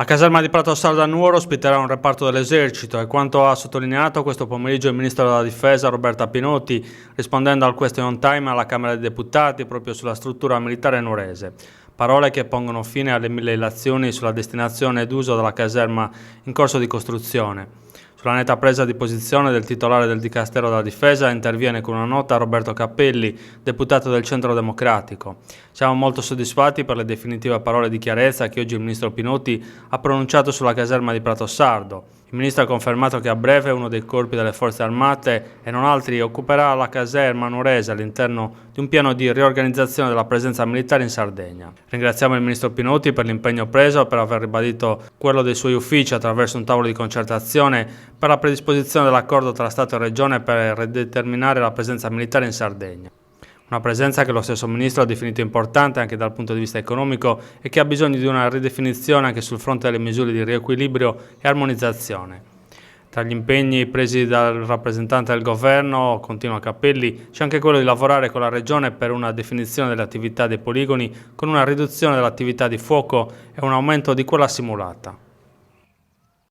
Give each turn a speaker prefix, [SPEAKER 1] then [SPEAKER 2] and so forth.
[SPEAKER 1] La caserma di Prato Sardo a Nuoro ospiterà un reparto dell'esercito e quanto ha sottolineato questo pomeriggio il ministro della difesa Roberta Pinotti rispondendo al question time alla Camera dei Deputati proprio sulla struttura militare nuorese. Parole che pongono fine alle mille illazioni sulla destinazione ed uso della caserma in corso di costruzione. Sulla netta presa di posizione del titolare del Dicastero della Difesa interviene con una nota Roberto Cappelli, deputato del Centro Democratico. Siamo molto soddisfatti per le definitive parole di chiarezza che oggi il ministro Pinotti ha pronunciato sulla caserma di Prato Sardo. Il ministro ha confermato che a breve uno dei corpi delle forze armate e non altri occuperà la caserma nuorese all'interno di un piano di riorganizzazione della presenza militare in Sardegna. Ringraziamo il ministro Pinotti per l'impegno preso e per aver ribadito quello dei suoi uffici attraverso un tavolo di concertazione per la predisposizione dell'accordo tra Stato e Regione per rideterminare la presenza militare in Sardegna. Una presenza che lo stesso ministro ha definito importante anche dal punto di vista economico e che ha bisogno di una ridefinizione anche sul fronte delle misure di riequilibrio e armonizzazione. Tra gli impegni presi dal rappresentante del governo, continua Cappelli, c'è anche quello di lavorare con la Regione per una definizione delle attività dei poligoni con una riduzione dell'attività di fuoco e un aumento di quella simulata.